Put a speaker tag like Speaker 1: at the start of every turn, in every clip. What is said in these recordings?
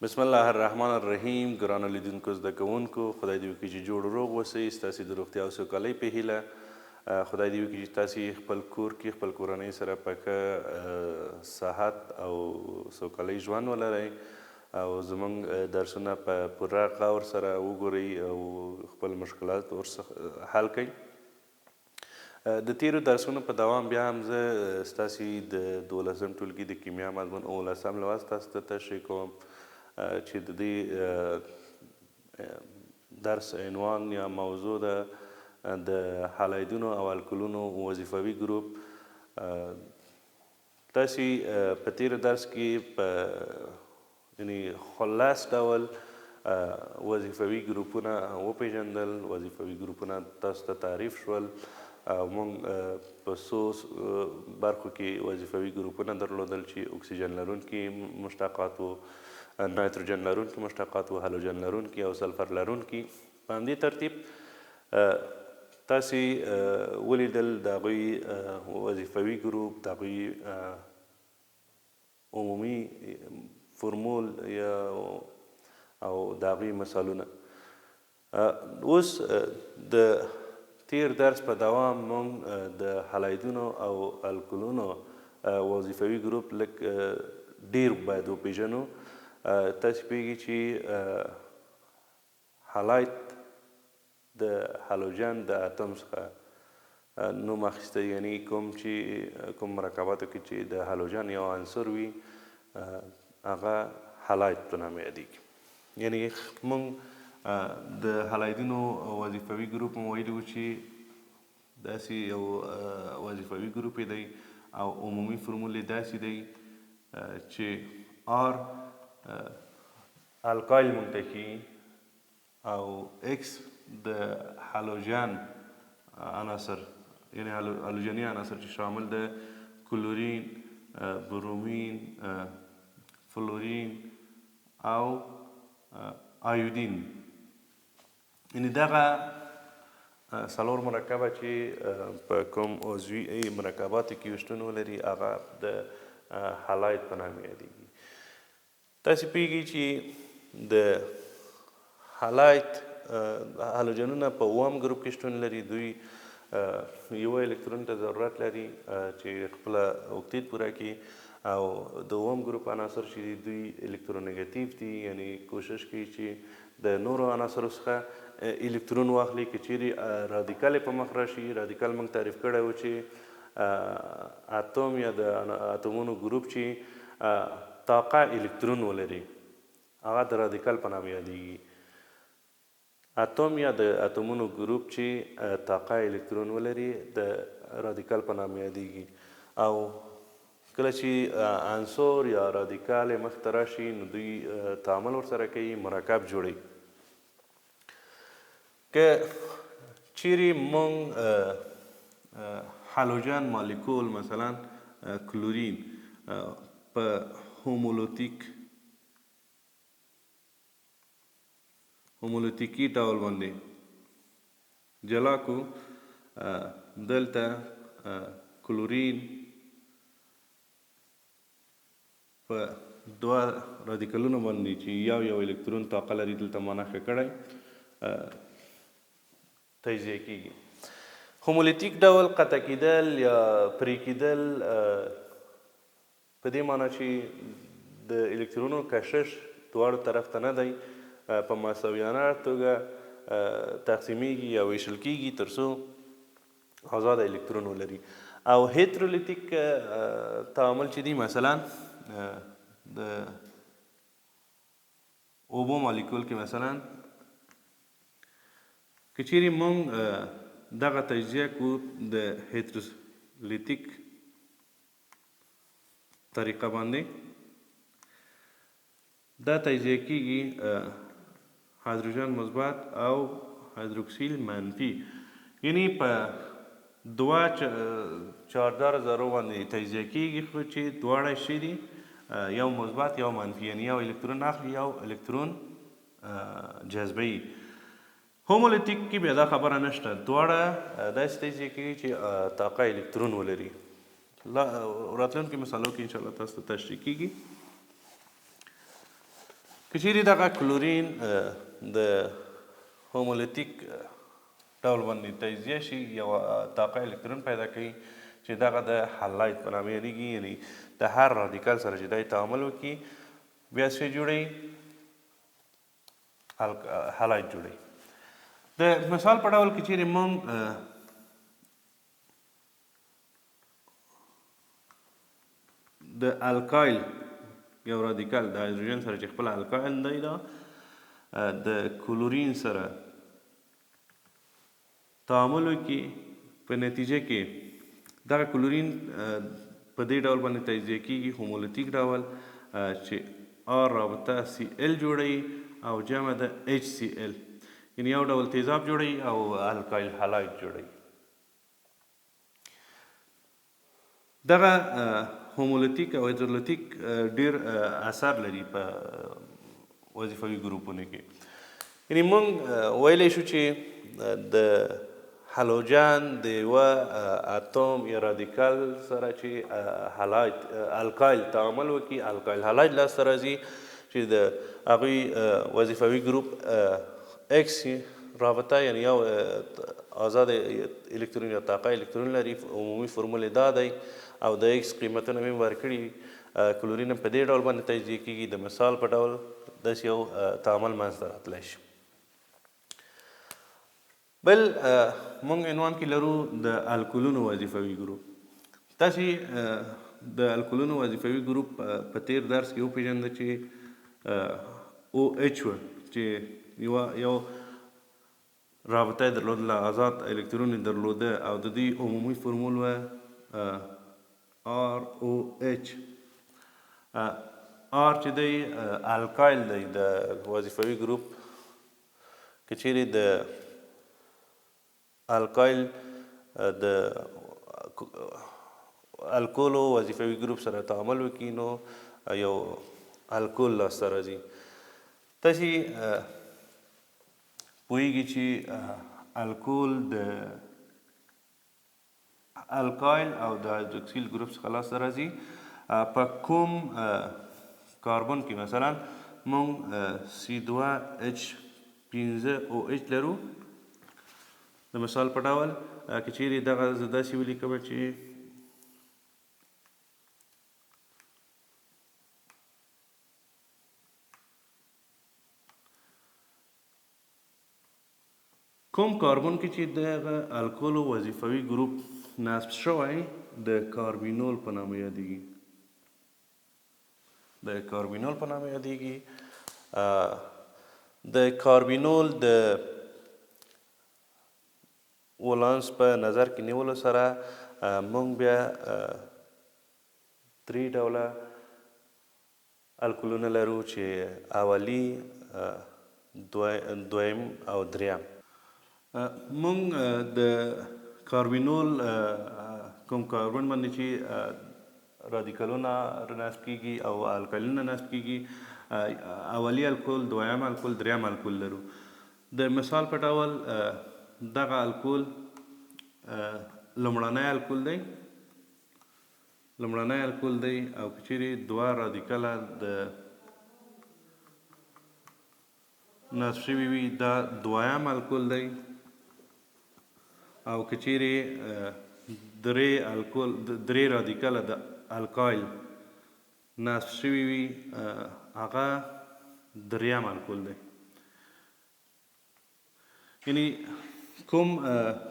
Speaker 1: بسم الله الرحمن الرحیم. ګرانو لیدونکو زده کوونکو، خدای دې وکړي چې جوړ روغ اوسئ. ستاسې د روغتیا او سوکالۍ په هیله خدای دې وکړي چې تاسې خپل کور کې خپل کورنۍ سره په ښه صحت او سوکالۍ ژوند ولرئ او زموږ درسونه په پوره غور سره وګورئ او خپل مشکلات ورڅخه حل کړئ. د تیرو درسونو په دوام بیا هم زه ستاسې د 12م ټولګي د کیمیا مضمون 19م لوست تاسو ته تشریح کوم چې د دې درس عنوان یا موضوع ده د هالایدونو او الکولونو وظیفوي ګروپ. تاسې په تیر درس کې په یعنی خلاص ډول وظیفوي ګروپونه وپیژندل. وظیفوي ګروپونه تاسو ته تعریف شول او موږ په څو برخو کې وظیفوي ګروپونه درلودل چې اکسیجن لرونکي مشتقات و، نایتروجن لرونکي مشتقات و، هالوجن لرونکي او سلفر لرونکي. په همدې ترتیب تاسې ولیدل د هغوی وظیفوي ګروپ، د هغوی عمومي فرمول او د هغوی مثالونه. اوس د تیر درس په دوام موږ د هالایدونو او الکولونو وظیفوي ګروپ لږ ډیر باید وپیژنو. تاسې پوهیږئ چې هالایت د هالوجن د اتم څخه نوم اخیستی، یعنی کوم مرکباتو کې چې د هالوجن یو عنصر وي هغه هالایت په نامه یادیږي. یعنی موږ د هالایدونو وظیفوي ګروپ مو ویلي وو چې داسې یو وظیفوي ګروپ دی او عمومي فرمول یې داسې دی چې آر الکایل موږ ته ښیي او ایکس د هالوجن عناصر یعنی هالوجني عناصر چې شامل د کلورین، برومین، فلورین او آیودین. یعنی دغه څلور مرکبه چې په کوم عضوي مرکباتو کې شتون ولري هغه د هالایت په نامه یادیږي. تاسې پوهیږئ چې د هالایت هالوجنونه په اووم ګروپ کې شتون لري. دوی یوه الکترون ته ضرورت لري چې خپله اوکتیت پوره کړي او د اووم ګروپ عناصر چې دوی الکترونیګیټیو دي، یعنی کوشش کوي چې د نورو عناصرو څخه الکترون واخلي. که چیرې رادیکال یې په مخ راشي، رادیکال موږ تعریف کړی و چې اتوم یا د اتومونو ګروپ چې طاقه الکترون ولري هغه د رادیکال په نامه یادیږي. اتوم یا د اتومونو ګروپ چې طاقه الکترون ولري د رادیکال په نامه یادیږي. او کله چې عنصر یا رادیکال یې مخته راشي نو دوی تعامل ورسره کوي، مرکب جوړوي. که چیرې موږ هالوجن مالیکول مثلا کلورین په هومولوتیکي ډول باندې جلا کړو، دلته کلورین په دوه رادیکلونو باندې چې یو الکترون طاقه لري دلته ما نښه کړی تجزیه کیږي. هومولوتیک ډول قطع کیدل یا پرې کیدل په دې معنی چې د الکترونو کشش دواړو طرف ته نه دی، په مساویانه توګه تقسیمیږي یا ویشل کیږي تر څو آزاد الکترون ولري. او هیترولیتیک تعامل چې دی مثلا د اوبو مالیکول کې مثلا که چیرې موږ دغه تجزیه کړو د هیترولیتیک طریقه باندې، دا تجزیه کیږي هایدروجن مثبت او هایدروکسیل منفي. یعنی په دوه چارجدار ذرو باندې تجزیه کیږي خو چې دواړه شي دي یو مثبت یو منفي، یعنی یو الکترون اخلي یو الکترون جذبوي. هومولوتیک کې بیا دا خبره نشته، دواړه داسې تجزیه کیږي چې طاقه الکترون ولري. راتلونکي مثالو کې انشاءالله تاسو ته تشریح کیږي. که چیرې دغه کلورین د هومولیتیک ډول باندې تجزیه شي یوه طاقه الکترون پیدا کوي چې دغه د هالایت په نامه یادیږي، یعنې د هر رادیکال سره چې دی تعامل وکړي بیا څه جوړوي؟ هالایت جوړوي. د مثال په ډول کې چیرې موږ د الکایل یو رادیکال د هایدروجن سره چې خپل الکایل دی دا د کلورین سره تعامل وکړي، په نتیجه کې دغه کلورین په دې ډول باندې تجزیه کیږي هومولیتیک ډول چې آر رابطه CL جوړوي او جمع د HCl، یعنې یو ډول تیزاب جوړوي او الکایل هالایت جوړوي. دغه هومولیتیک او هایدرولیتیک ډېر اثر لري په وظیفوي ګروپونو کې. یعنې موږ ویلی شو چې د هالوجن د یوه اتوم یا رادیکال سره چې الکایل تعامل وکړي، الکایل هالایت لاسته راځي چې د هغوی وظیفوي ګروپ ایکس رابطه، یعنې یو آزاد الکترون یا طاقه الکترون لري. عمومي فرمول یې دا دی او د ایکس قیمتونه مې ورکړي. کلورین په دې ډول باندې تجزیه کیږي. د مثال په ډول داسې یو تعامل منځته راتلی شي. بل موږ عنوان کې لرو د الکولونو وظیفوي ګروپ. تاسې د الکولونو وظیفوي ګروپ په تیر درس کې وپېژنده چې OH و چې یو رابطه یې درلودله، آزاد الکترون یې درلوده او د دوی عمومي فرمول و ROH. R چې دی الکایل دی د وظیفوي ګروپ. که چیرې د الکایل د الکولو وظیفوي ګروپ سره تعامل وکړي نو یو الکول لاسته راځي. تاسې پوهیږي چې الکول د الکایل او د هایدروکسیل ګروپ څخه لاسته راځي. په کوم کاربن کې مثلا موږ C2H5OH لرو. د مثال په ډول که چیرې دغه زه داسې ولیکم چې کوم کاربن کې چې دغه الکولو وظیفوي ګروپ نصب شوی د کاربینول په نامه یادیږي. د کاربینول په نامه یادیږي. د کاربینول د ولانس په نظر کې نیولو سره موږ بیا درې ډوله الکولونه لرو چې اولی، دویم او دریم. موږ د کاربینول کوم کاربن باندې چې رادیکالونه نصب کیږي او الکالینونه نصب کیږي، اولی الکول، دویم الکول، دریم الکول لرو. د مثال په ډول دغه الکول لومړنی الکول دی، لومړنی الکول دی او که چیرې دوه رادیکاله د نصب شوي وي دا دویم الکول دی، او که چیرې درې رادیکاله د الکایل نصب شوي وي هغه دریم الکول دی. یعنی کوم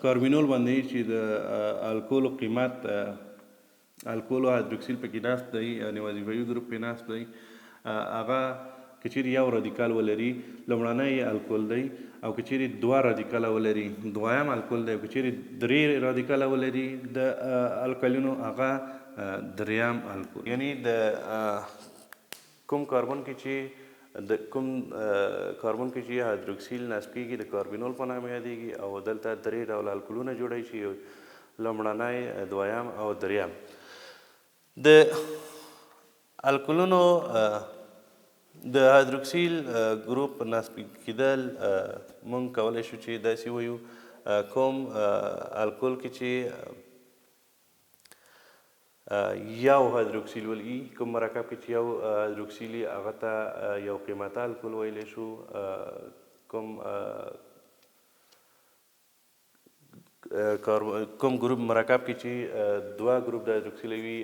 Speaker 1: کاربینول باندې چې د الکولو قیمت الکول او هایدروکسیل پکې نصب دی، یعنې وظیفوي ګروپ پې نصب دی، هغه که چیرې یو رادیکال ولري لومړنی الکول دی، او که چیرې دوه رادیکاله ولري دویم الکول دی، او که چیرې درې رادیکاله ولري د الکالینو هغه دریم الکول. یعنی د کوم کاربن کې چې هایدروکسیل نصب کیږي د کاربینول په نامه یادیږي، او دلته درې ډوله الکولونه جوړوي چې لومړنی، دویم او دریم. د الکولونو د هایدروکسیل ګروپ نصب کیدل موږ کولی شو چې داسې ووایو کوم الکول کې چې یو هایدروکسیل ولګي. کوم مرکب کې چې یو هایدروکسیل وي هغه ته یو قیمته الکول ویلی شو. کوم ګروپ مرکب کې چې دوه ګروپ د هایدروکسیل وي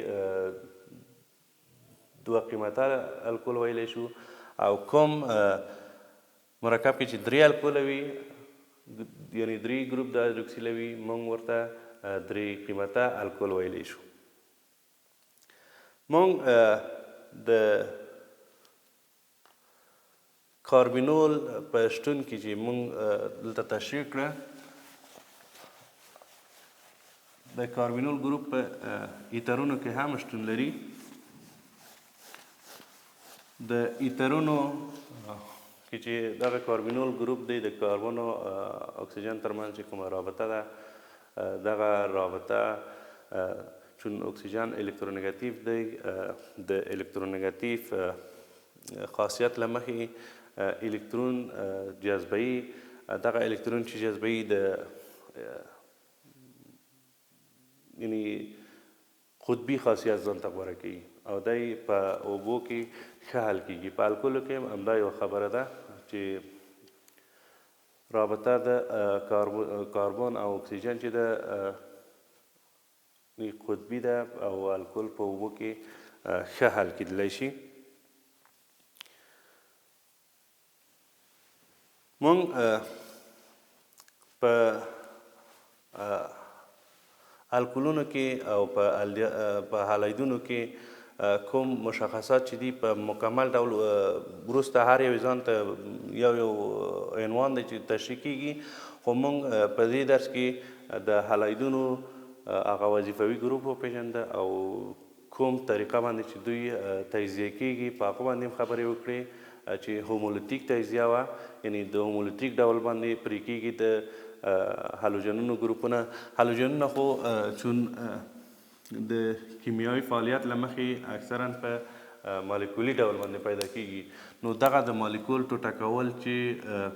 Speaker 1: دوه قیمته الکول ویلی شو. او کوم مرکب کې چې درې الکوله وي یعنې درې ګروپ د هایدروکسیل وي موږ ورته درې قیمته الکول ویلی شو. موږ د کاربینول په شتون کې چې موږ دلته تشریح کړه د کاربینول ګروپ په ایترونو کې هم شتون لري. د ایترونو کې چې دغه کاربینول ګروپ دی د کاربن او اکسیجن ترمنځ چې کومه رابطه ده دغه رابطه چون اکسیجن الکترونیګاتیو دی د الکترونیګاتیو خاصیت له مخې الکترون جذبوي. دغه الکترون چې جذبوي د یعنې قطبي خاصیت ځان ته غوره کوي او دی په اوبو کې ښه حل کیږي. په الکولو کې همدا یوه خبره ده چې رابطه د کاربن او اکسیجن چې ده قطبي ده او الکول په اوبو کې ښه حل کیدلی شي. موږ په الکولونو کې او په هالایدونو کې کوم مشخصات چې دي په مکمل ډول وروسته هر یو ځان ته یو عنوان دی چې تشریح کیږي. خو موږ په دې درس کې د هالایدونو هغه وظیفوي ګروپ وپېژنده او کوم طریقه باندې چې دوی تجزیه کیږي په هغه باندې خبرې وکړې چې هومولیتیک تجزیه وه یعنې د هومولیتیک ډول باندې پرې کیږي د هالوجنونو ګروپونه. هالوجنونه خو چون د کیمیاوي فعالیت له مخې اکثرا په مالیکولي ډول باندې پیدا کیږي نو دغه د مالیکول ټوټه کول چې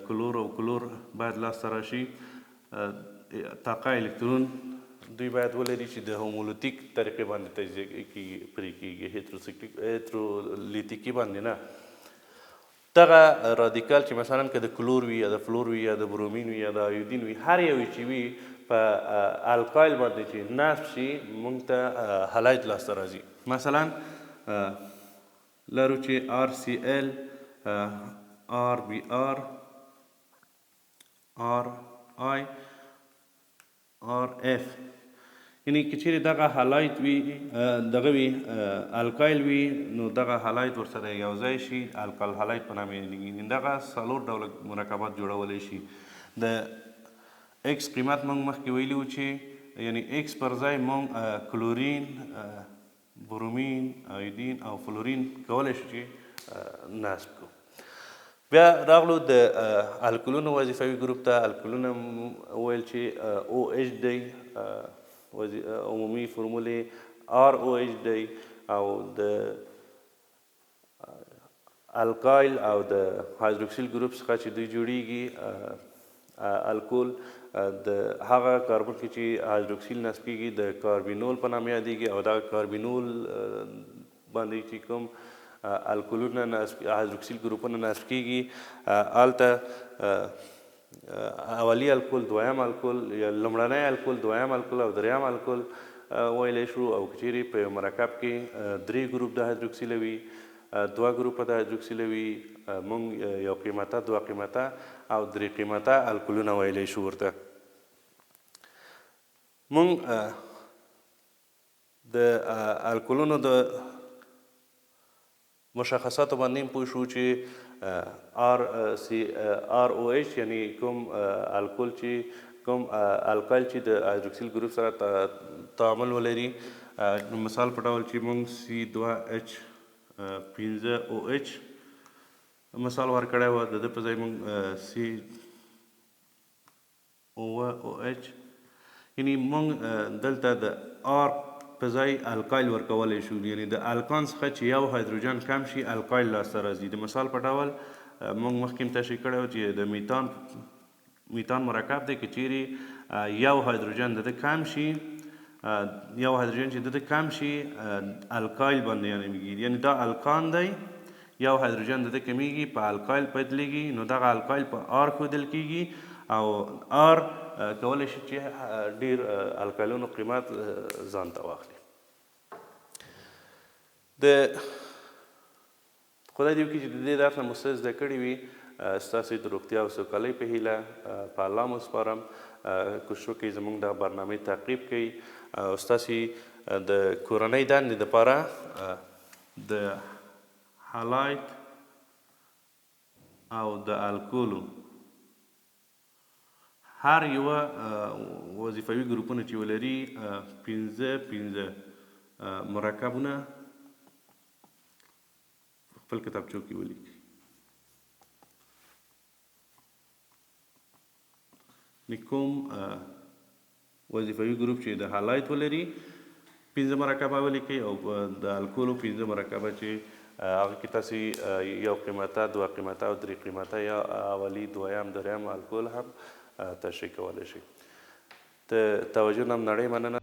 Speaker 1: کلور او کلور باید لاسته راشي طاقه الکترون دوی باید ولري چې د هومولیتیک طریقې باندې تجزیه کیږي پرې کیږي هیترولیتیکي باندې نه. دغه رادیکال چې مثلا که د کلور وي یا د فلور وي یا د برومین وي یا د آیودین وي هر یو چې وي په الکایل باندې چې نصب شي موږ ته هلاید لاسته راځي. مثلا لرو چې RCl RBr RI RF یعنی که چیرې دغه هلاید وي دغه وي الکایل وي نو دغه هلاید ورسره یو ځای شي الکال هلاید په نامه یادېږي. دغه څلور ډوله مرکبات جوړولی شي. د ایکس قیمت موږ مخکې ویلي وو چې یعنی ایکس پر ځای موږ کلورین برومین آیودین او فلورین کولی شو چې نصب کړو. بیا راغلو د الکولونو وظیفوي ګروپ ته. الکولونه وویل چې OH دی عمومي فرمولې ROH دی او د الکایل او د هایدروکسیل ګروپ څخه چې دوی جوړیږي الکول د هغه کاربن کې چې هایدروکسیل نصب کیږي د کاربینول په نامه یادیږي او دغه کاربینول باندې چې کوم الکولونه هایدروکسیل ګروپونه نصب کیږي هلته اولی الکول دویم الکول یا لومړنی الکول دویم الکول او دریم الکول ویلی شو. او که چیرې په یو مرکب کې درې ګروپ د هایدروکسیله وي دوه ګروپه د هایدروکسیله وي موږ یو قیمته دوه قیمته او درې قیمته الکولونه ویلی شو ورته. موږ د الکولونو د مشخصاتو باندې هم پوه شو چې ROH یعنی کوم الکول چې کوم الکایل چې د هایدروکسیل ګروپ سره تعامل ولري مثال په ډول چې موږ C2H5OH مثال ورکړی و د ده په ځای موږ COOH یعنی موږ دلته د R په ځای الکایل ورکولی شو یعنی د الکان څخه چې یو هایدروجن کم شي الکایل لاسته راځي. د مثال په ډول موږ مخکې هم تشریح کړی و چې د میتان مرکب دی که چیرې یو هایدروجن د ده کم شي یو هایدروجن چې د کم شي الکایل باندې یعنی میگیری، یعنی دا الکان دی، یو هایدروجن د کمیږي په الکایل بدلیږي، نو دغه الکایل په آر ښودل کیږي او آر کولی شي چې ډیر الکالونو قیمت ځان ته واخلي. د خدای دې وکړي چې د دې درس نه مو څه زده کړي وي. ستاسو د روغتیا او سوکالۍ په هیله په الله مو سپارم. کوشش وکړئ زموږ د برنامې تعقیب کړئ او ستاسې د کورنۍ دندې دپاره د هالایت او د الکولو هر یوه وظیفوي ګروپونه چې ولري 5 مرکبونه خپل کتابچو کې ولیکئ. کوم وظیفوي ګروپ چې د هالایت ولري 5 مرکبه ولیکئ او د الکولو 5 مرکبه چې هغه کې تاسې یو قیمته، 2 قیمته او 3 قیمته یا اولی، دویم، دریم الکول هم تشریح کولی شئ. د توجه نه نړۍ مننه.